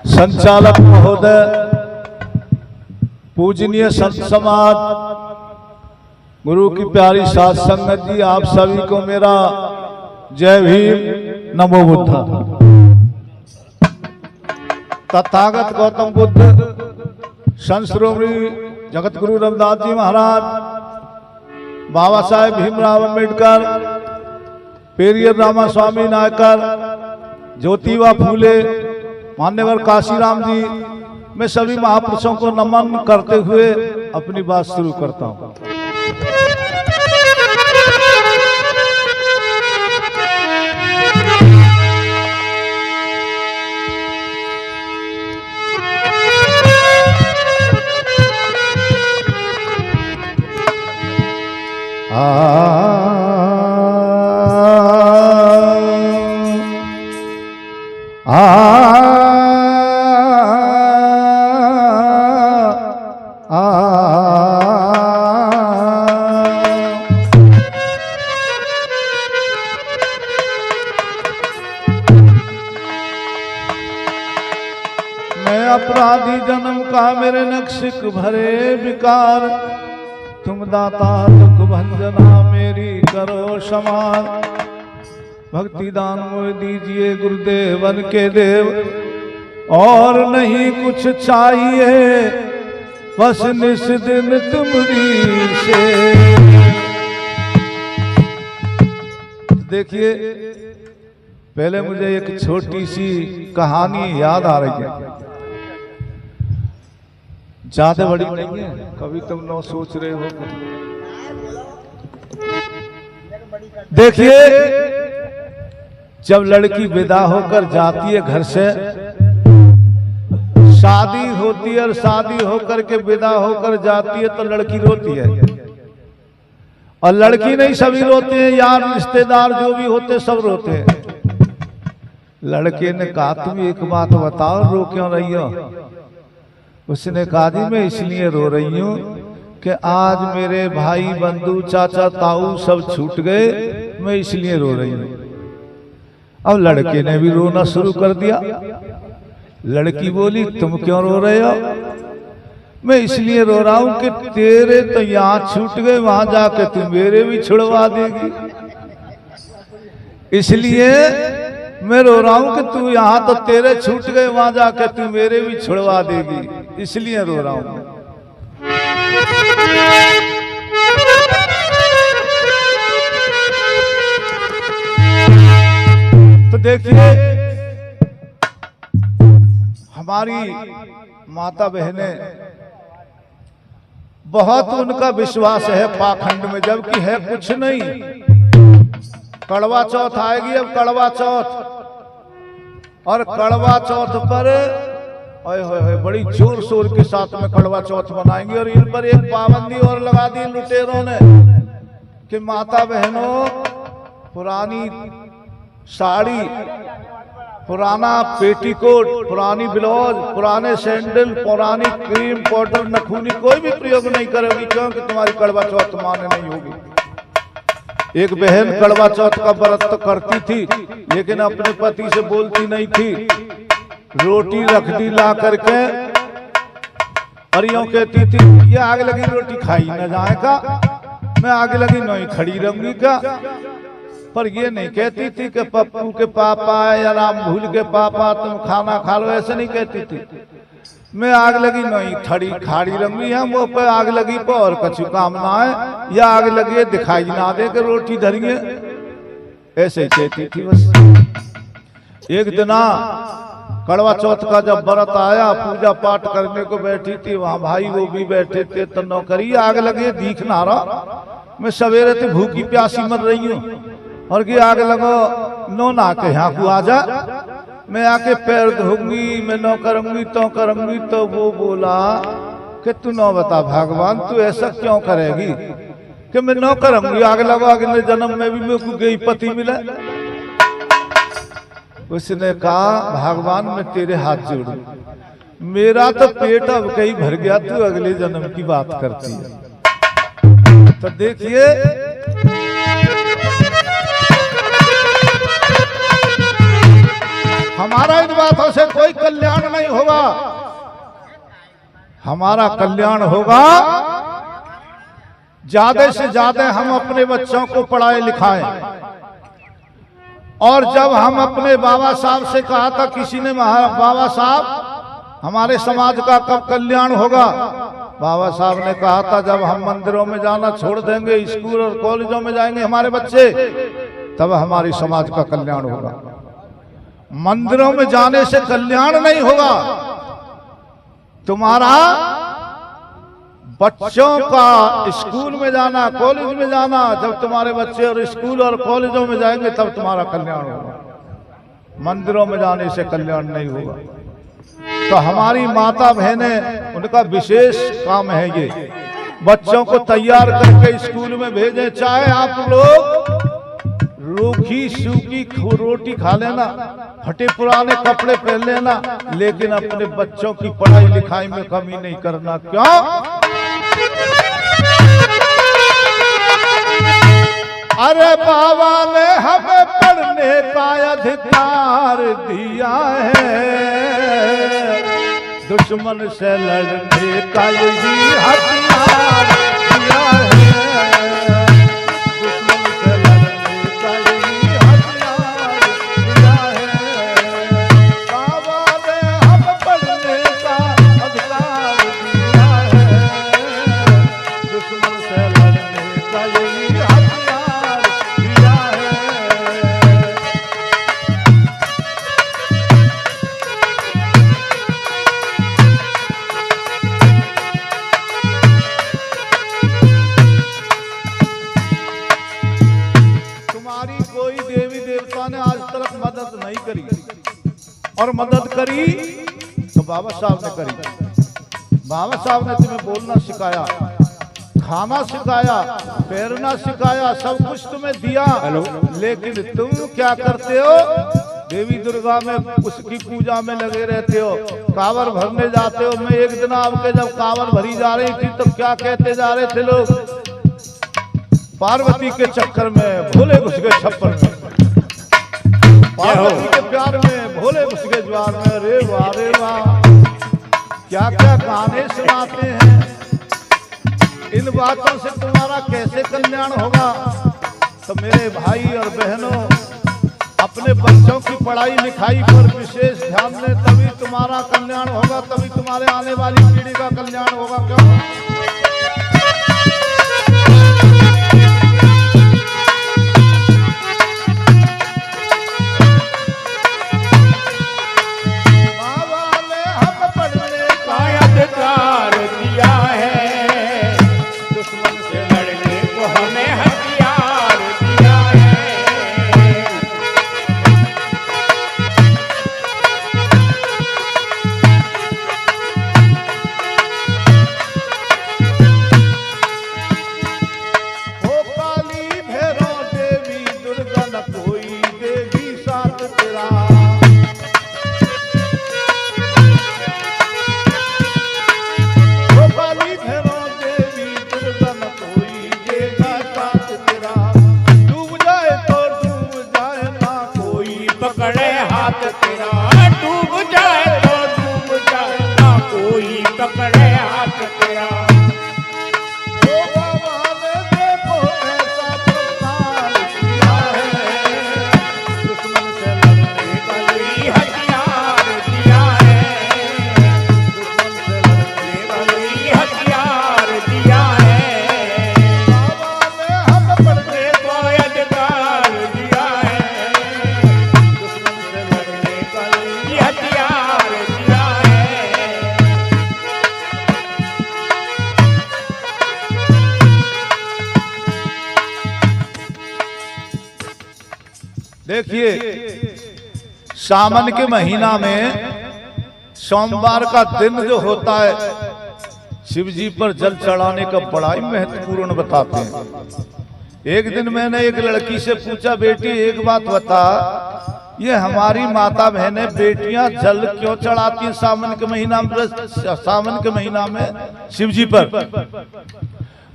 संचालक महोदय, पूजनीय संत समाज, गुरु की प्यारी साध संगत जी, आप सभी को मेरा जय भीम, नमो बुद्धा। तथागत गौतम बुद्ध, संत शिरोमणि जगत गुरु रविदास जी महाराज, बाबा साहेब भीमराव अम्बेडकर, पेरियर रामास्वामी नायकर, ज्योतिबा फूले, मान्यवर काशीराम जी, मैं सभी महापुरुषों को नमन करते हुए अपनी बात शुरू करता हूं। मैं अपराधी जन्म का मेरे नक्शिक भरे विकार, तुम दाता दुख भंजना मेरी करो क्षमा। भक्ति दान मुझे दीजिए गुरुदेव बन के देव, और नहीं कुछ चाहिए बस निस दिन तुम्हारी से। देखिए, पहले मुझे एक छोटी सी कहानी याद आ रही है, ज्यादा बड़ी नहीं है, कभी तुम न सोच रहे हो। देखिए, जब लड़की विदा होकर जाती है घर से, शादी होती है और शादी होकर के विदा होकर जाती है तो लड़की रोती है, और लड़की नहीं सभी रोते हैं, यार रिश्तेदार जो भी होते सब रोते हैं। लड़के ने कहा तुम एक बात बताओ, रो क्यों रही हो? उसने कहा जी मैं इसलिए रो रही हूं कि आज मेरे भाई बंधु चाचा ताऊ सब छूट गए, मैं इसलिए रो रही हूं। अब लड़के ने भी रोना शुरू कर दिया। लड़की बोली तुम क्यों रो रहे हो? मैं इसलिए रो रहा हूं कि तेरे तो यहाँ छूट गए, वहां जाके तू मेरे भी छुड़वा देगी, इसलिए मैं रो रहा हूं कि तू यहाँ तो तेरे छूट गए, वहां जाके तू मेरे भी छुड़वा देगी, इसलिए रो रहा हूं। तो देखिए, हमारी माता बहनें बहुत उनका विश्वास है पाखंड में, जबकि है कुछ नहीं। कड़वा चौथ आएगी, अब कड़वा चौथ, और कड़वा चौथ पर ओए होए बड़ी जोर शोर के साथ में कड़वा चौथ मनाएंगे। और इन पर एक पाबंदी और लगा दी लुटेरों ने कि माता बहनों, पुरानी साड़ी, पुराना पेटीकोट, पुरानी ब्लाउज, पुराने सैंडल, पुरानी क्रीम पाउडर, नखूनी कोई भी प्रयोग नहीं करेगी, क्योंकि तुम्हारी कड़वा चौथ मान्य नहीं होगी। एक बहन कड़वा चौथ का व्रत तो करती थी, लेकिन अपने पति से बोलती नहीं थी। रोटी रख दी ला करके, और यूं कहती थी ये आग लगी रोटी खाई न जाएगा, मैं आगे लगी नहीं खड़ी रहूंगी क्या। पर ये नहीं कहती थी कि पप्पू के पापा या राम भूल के पापा तुम खाना खा लो, ऐसे नहीं कहती थी। मैं आग लगी नहीं खड़ी खाड़ी रंगी है, मुंह पे आग लगी पर और कछु काम ना है, या आग लगी दिखाई ना दे के रोटी धरिए, ऐसे ही कहती थी बस। एक दिना कड़वा चौथ का जब व्रत आया, पूजा पाठ करने को बैठी थी, वहां भाई वो भी बैठे थे, तो नौकरी आग लगे दिख ना रहा। मैं सवेरे से भूखी प्यासी मर रही हूँ, और कि आग लगो नो ना के यहाँ को आ जा, मैं आके पैर धोऊंगी, मैं नौ करूंगी तो करूंगी। तो वो बोला कि तू नौ बता भगवान, तू ऐसा क्यों करेगी कि मैं नौ करूंगी, आग लगा अगले जन्म में भी मेरे को गई पति मिले। उसने कहा भगवान मैं तेरे हाथ जोड़ू, मेरा तो पेट अब कहीं भर गया, तू अगले जन्म की बात करती है। तो देखिए हमारा इन बातों से कोई कल्याण नहीं होगा। हमारा कल्याण होगा ज्यादा से ज्यादा हम अपने बच्चों को पढ़ाए लिखाएं। और जब हम अपने बाबा साहब से कहा था, किसी ने बाबा साहब हमारे समाज का कब कल्याण होगा? बाबा साहब ने कहा था जब हम मंदिरों में जाना छोड़ देंगे, स्कूल और कॉलेजों में जाएंगे हमारे बच्चे, तब हमारी समाज का कल्याण होगा। मंदिरों में जाने से कल्याण नहीं होगा। तुम्हारा बच्चों का स्कूल में जाना, कॉलेज में जाना, जब तुम्हारे बच्चे और स्कूल और कॉलेजों में जाएंगे तब तुम्हारा कल्याण होगा। मंदिरों में जाने से कल्याण नहीं होगा। तो हमारी माता बहनें, उनका विशेष काम है ये, बच्चों को तैयार करके स्कूल में भेजें। चाहे आप लोग रूखी सूखी रोटी खा लेना, फटे पुराने कपड़े पहन लेना, लेकिन अपने बच्चों की पढ़ाई लिखाई में कमी नहीं करना। क्यों? अरे बाबा ने हमें पढ़ने का अधिकार दिया है, दुश्मन से लड़ने का यही हथियार दिया है, दुश्मन से लड़ने का यही हथियार दिया है। बाबा ने हमें पढ़ने का अधिकार दिया है, दुश्मन से लड़ने का यही हथियार दिया है। तुम्हारी कोई देवी देवता ने आज तक मदद नहीं करी, और मदद करी तो बाबा साहब ने करी। बाबा साहब ने तुम्हें बोलना सिखाया, खाना सिखाया, पैरना सिखाया, सब कुछ तुम्हें दिया। लेकिन तुम क्या करते हो? देवी दुर्गा में उसकी पूजा में लगे रहते हो, कांवर भरने जाते हो। मैं एक दिन आपके जब कांवर भरी जा रही थी तो क्या कहते जा रहे थे लोग? पार्वती के चक्कर में भोले घुस गए छप्पर में, पार्वती के प्यार में भोले घुस गए ज्वार में। रे वाह रे वाह, क्या क्या गाने सुनाते हैं। इन बातों से तुम्हारा कैसे कल्याण होगा? तो मेरे भाई और बहनों, अपने बच्चों की पढ़ाई लिखाई पर विशेष ध्यान दें, तभी तुम्हारा कल्याण होगा, तभी तुम्हारे आने वाली पीढ़ी का कल्याण होगा। क्यों? देखिए, सावन के महीना में सोमवार का दिन जो होता है, शिव जी पर जल चढ़ाने का बड़ा ही महत्वपूर्ण बताते हैं। एक दिन मैंने एक लड़की से पूछा, बेटी एक बात बता, ये हमारी माता बहनें बेटियां जल क्यों चढ़ाती हैं सावन के महीना में, सावन के महीना में शिव जी पर?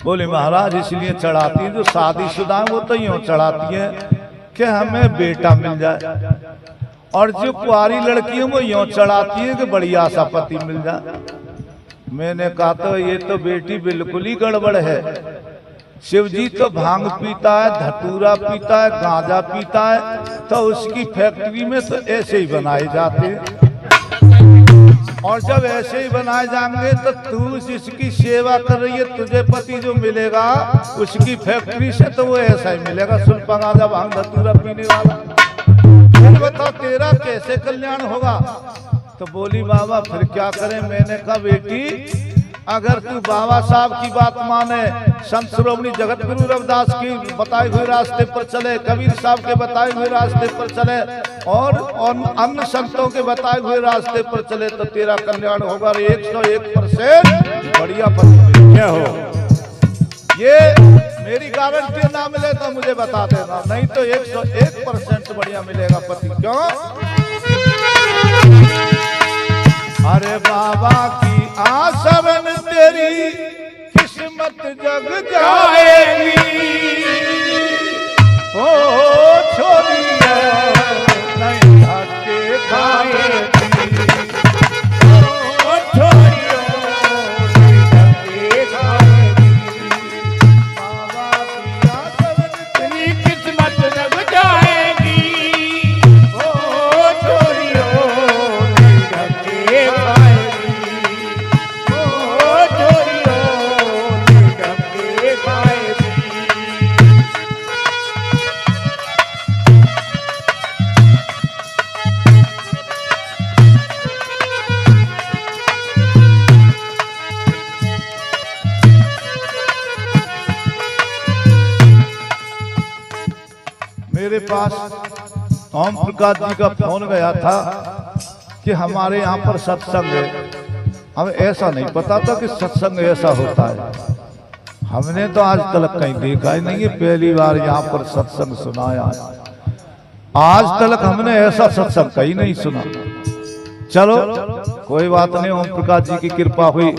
बोले महाराज इसलिए चढ़ाती हैं, जो शादीशुदा है वो तो यूं चढ़ाती है कि हमें बेटा मिल जाए। और जो कुआरी लड़कियों वो यूं चढ़ाती है कि बढ़िया सा पति मिल जाए। मैंने कहा तो ये तो बेटी बिल्कुल ही गड़बड़ है। शिव जी तो भांग पीता है, धतूरा पीता है, गांजा पीता है, तो उसकी फैक्ट्री में तो ऐसे ही बनाए जाते हैं। और जब ऐसे ही बनाए जाएंगे तो तू जिसकी सेवा कर रही है, तुझे पति जो मिलेगा उसकी फैक्ट्री से तो वो ऐसा ही मिलेगा, सुल्फा गांजा भांग धतूरा पीने वाला। फिर बताओ तेरा कैसे कल्याण होगा? तो बोली बाबा फिर क्या करें? मैंने कहा बेटी अगर तू बाबा साहब की बात माने, संत श्रोमणी जगत गुरु रविदास की बताए हुए रास्ते पर चले, कबीर साहब के बताए हुए रास्ते पर चले और अन्य संतों के बताए हुए रास्ते पर चले तो तेरा कल्याण होगा। 101% बढ़िया पति हो। ये मेरी गारंटी ना मिले तो मुझे बता देना, नहीं तो 101% बढ़िया मिलेगा पति। क्यों? अरे बाबा की आसवन तेरी किस्मत जग जाएगी, ओ छोरी नहीं धक्के खाएगी, ओ छोरी नहीं धक्के खाएगी। बाबा की आसवन तेरी किस्मत जग जाएगी, ओ छोरी नहीं धक्के खाएगी। मेरे पास ओम प्रकाश जी का फोन गया था कि हमारे यहाँ पर सत्संग है। हमें ऐसा नहीं पता था कि सत्संग ऐसा होता है। हमने तो आज तक कहीं देखा ही नहीं है, पहली बार यहाँ पर सत्संग सुनाया। आज तक हमने ऐसा सत्संग कहीं नहीं सुना। चलो कोई बात नहीं, ओम प्रकाश जी की कृपा हुई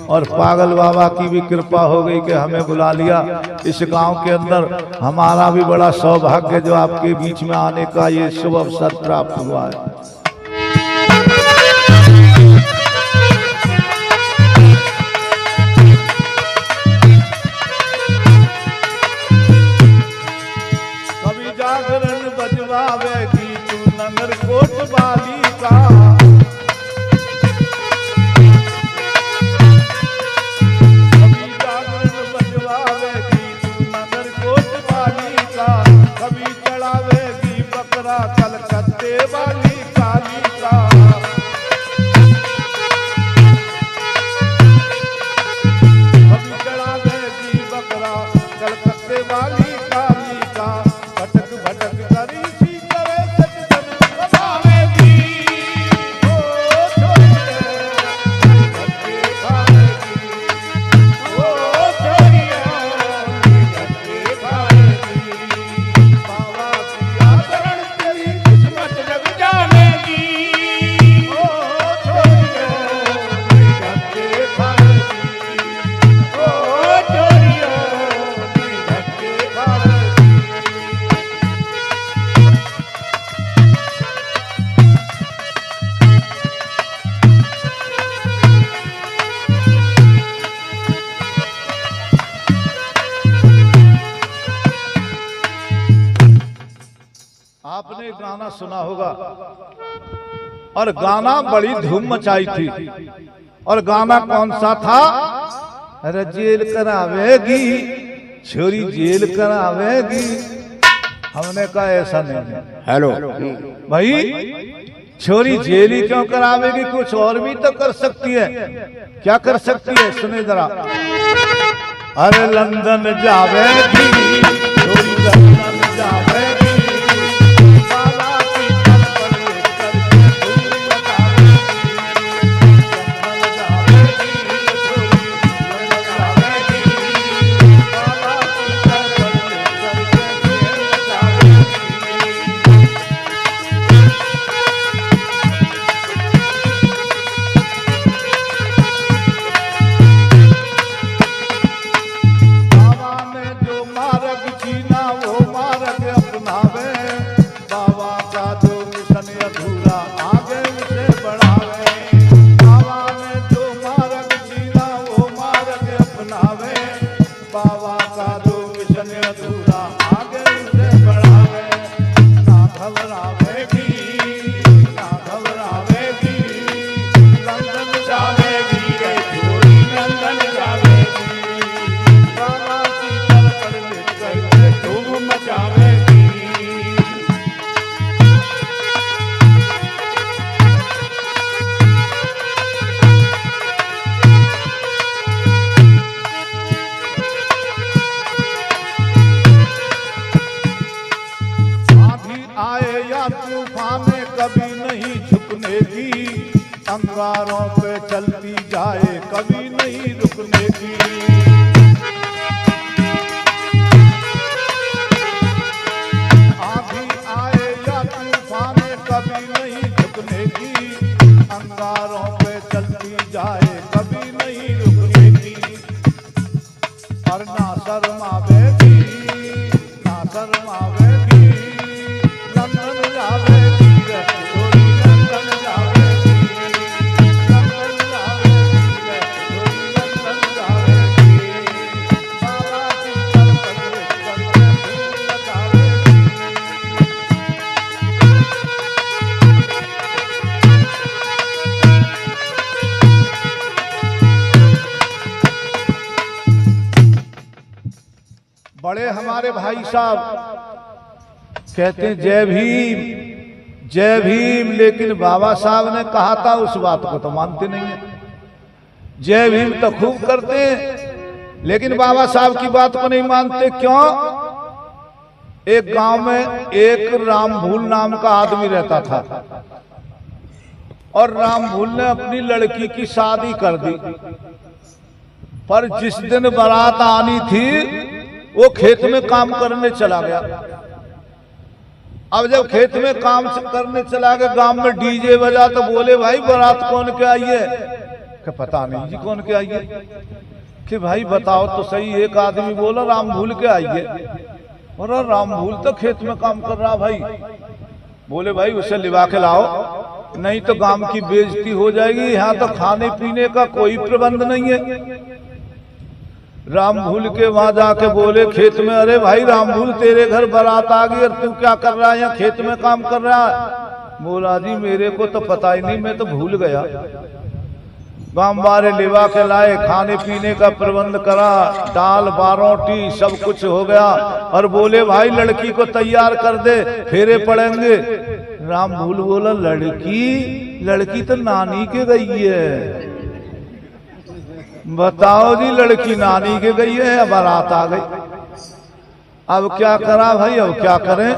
और पागल बाबा की भी कृपा हो गई कि हमें बुला लिया इस गांव के अंदर। हमारा भी बड़ा सौभाग्य जो आपके बीच में आने का ये शुभ अवसर प्राप्त हुआ है। कभी जागरण बजवावेगी तू नगर कोट वाली का, कभी चढ़ावेगी बकरा कलकत्ते वाली काली का। कभी चढ़ावेगी बकरा कलकत्ते वाली काली का। भटक भटक करी सी करे सजन बनावेगी, ओ छोरिया धक्के खाएगी, ओ छोरिया धक्के खाएगी। आपने गाना सुना होगा और गाना बड़ी धूम मचाई थी। और गाना कौन सा था? अरे जेल करावेगी छोरी जेल करावेगी। हमने कहा ऐसा नहीं है। हेलो भाई, छोरी जेल ही क्यों करावेगी? कुछ और भी तो कर सकती है। क्या कर सकती है? सुने जरा। अरे लंदन जावेगी छोरी, लंदन जावेगी, जो मार अंगारों पे चलती जाए कभी नहीं रुकने की। आंधी आए या तूफान कभी नहीं झुकने की, अंगारों पे चलती जाए कभी नहीं रुकने की। और ना शर्मावेगी, ना शर्मावेगी, लंदन जावेगी रे छोरी, लंदन जावेगी, लंदन जावेगी रे छोरी, लंदन जावेगी। बाबा की तरफ करके फूल लगावेगी। बड़े हमारे भाई साहब कहते हैं जय भीम जय भीम, लेकिन बाबा साहब ने कहा था उस बात को तो मानते नहीं है। जय भीम तो खूब करते हैं लेकिन बाबा साहब की बात को नहीं मानते। क्यों? एक गांव में एक राम भूल नाम का आदमी रहता था और राम भूल ने अपनी लड़की की शादी कर दी, पर जिस दिन बारात आनी थी वो खेत में काम करने चला गया। अब जब खेत में काम करने चला गया, गांव में डीजे बजा तो बोले भाई बारात कौन के आई है? कि पता नहीं जी कौन के आई है। कि भाई बताओ तो सही। एक आदमी बोला राम भूल के आई है। और राम भूल तो खेत में काम कर रहा भाई। बोले भाई उसे लिवा के लाओ, नहीं तो गांव की बेइज्जती हो जाएगी। यहाँ तो खाने पीने का कोई प्रबंध नहीं है। राम भूल के वहां जाके बोले खेत में, अरे भाई राम भूल तेरे घर बारात आ गई और तू क्या कर रहा है यहाँ खेत में काम कर रहा है? बोला जी मेरे को तो पता ही नहीं, मैं तो भूल गया। गांव वाले लिवा के लाए, खाने पीने का प्रबंध करा, दाल बारोटी सब कुछ हो गया और बोले भाई लड़की को तैयार कर दे, फेरे पड़ेंगे। राम भूल बोला लड़की तो नानी के गई है। बताओ जी लड़की नानी के गई है या बारात आ गई? अब क्या करा भाई, अब क्या करें?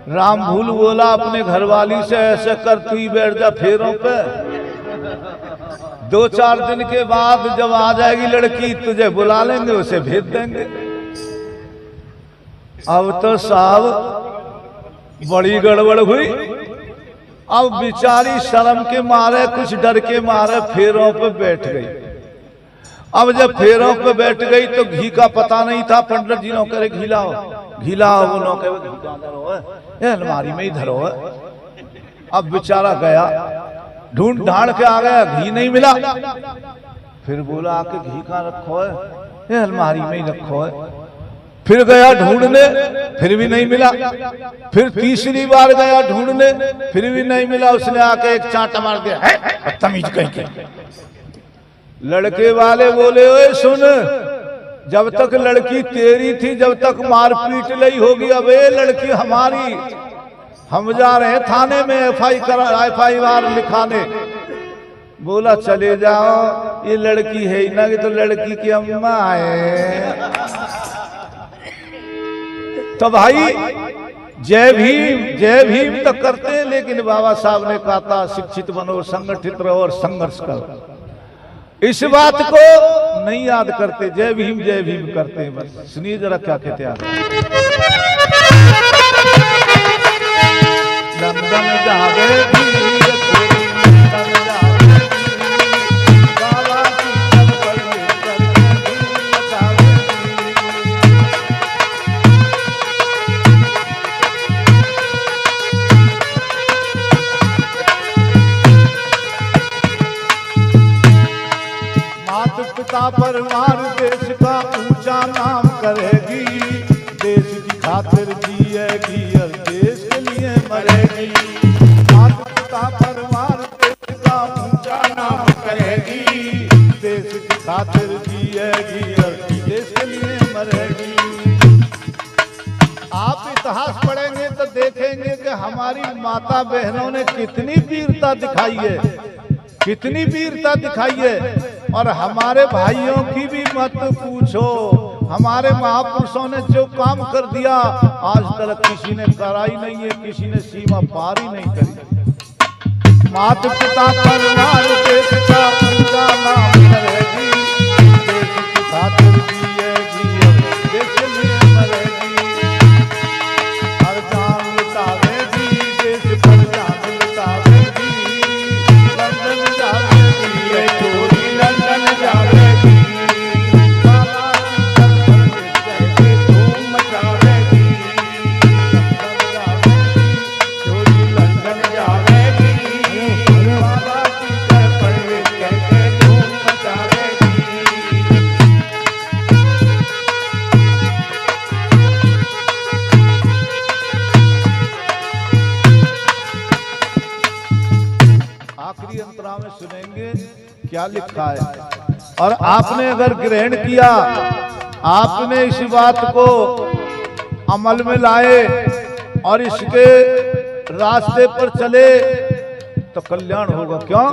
राम भूल बोला अपने घरवाली से ऐसे कर तू ही बैठ जा फेरों पे, 2-4 दिन के बाद जब आ जाएगी लड़की तुझे बुला लेंगे, उसे भेज देंगे। अब तो साहब बड़ी गड़बड़ हुई। अब बेचारी शर्म के मारे कुछ डर के मारे फेरों पे बैठ गई। अब जब फेरों पे बैठ गई तो घी का पता नहीं था। पंडित जी नो करे घी लाओ, घी लाओ, वो नो करे अलमारी में ही धरो है। अब बेचारा गया, ढूंढ ढाड़ के आ गया, घी नहीं मिला। फिर बोला आके घी कहाँ रखो है? ये अलमारी में ही रखो है। फिर गया ढूंढने, फिर भी नहीं मिला। फिर तीसरी बार गया ढूंढने, फिर भी नहीं मिला। उसने आके एक चांटा मार दिया, बदतमीज कहीं के। लड़के वाले बोले ओए सुन, जब तक लड़की तेरी थी जब तक मारपीट नहीं होगी, अब ये लड़की हमारी, हम जा रहे हैं थाने में FIR लिखाने। बोला चले जाओ, ये लड़की है ही ना, कि तो लड़की की अम्मा है। तो भाई जय भीम तो करते हैं, लेकिन बाबा साहब ने कहा था शिक्षित बनो, संगठित रहो और संघर्ष करो। इस बात को नहीं याद करते, जय भीम करते हैं बस। सुनिए जरा क्या कहते हैं। लंदन जावेगी रे छोरी, लंदन जावेगी, बाबा की तरफ करके फूल लगावेगी। माता पिता परिवार देश का ऊंचा नाम करेगी, देश की खातिर जिएगी और देश के लिए मरेगी। माता पिता परिवार देश का ऊंचा नाम करेगी, देश की खातिर जिएगी और देश के लिए मरेगी। आप इतिहास पढ़ेंगे तो देखेंगे कि हमारी माता बहनों ने कितनी वीरता दिखाई है, कितनी वीरता दिखाई है। और हमारे भाइयों की भी मत पूछो, हमारे महापुरुषों ने जो काम कर दिया आज तक किसी ने करा ही नहीं है, किसी ने सीमा पार ही नहीं करी। मात पिता परवान देश का पूरा नाम करेगी, देश की खातिर जिएगी और देश में मरेगी। हर जान लुटावेगी, देश पर जान लुटावेगी, लंदन जावेगी ये छोरी लंदन जावेगी। बाबा की तरफ धूम मचावेगी, लंदन जावेगी छोरी लंदन जावेगी। बाबा की तरफ धूम मचावेगी। आखिरी अंतरा में सुनेंगे क्या लिखा है। और आपने अगर ग्रहण किया, आपने इस बात को अमल में लाए और इसके रास्ते पर चले तो कल्याण होगा। क्यों?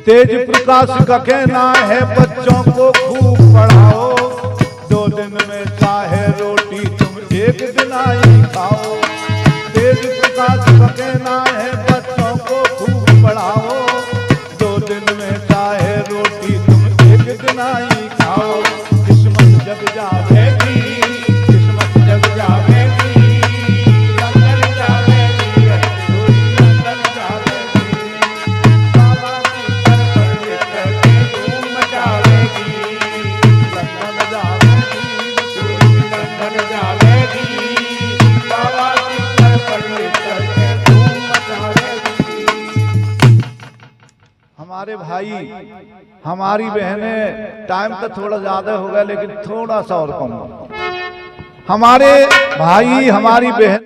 तेज प्रकाश का कहना है बच्चों को खूब पढ़ाओ, 2 दिन में चाहे रोटी तुम 1 दिन आई खाओ। तेज प्रकाश का कहना है बच्चों को खूब पढ़ाओ, 2 दिन में चाहे रोटी तुम 1 दिन आई खाओ। किस्मत जग जावेगी, किस्मत जग जावेगी, लंदन जावेगी छोरी लंदन जावेगी। बाबा की तरफ करके धूम मचावेगी, लंदन जावेगी छोरी लंदन जावेगी। बाबा की तरफ करके धूम मचावेगी। हमारे भाई हमारी बहनें, टाइम तो थोड़ा ज्यादा हो गया लेकिन थोड़ा सा और कम। हमारे भाई हमारी बहन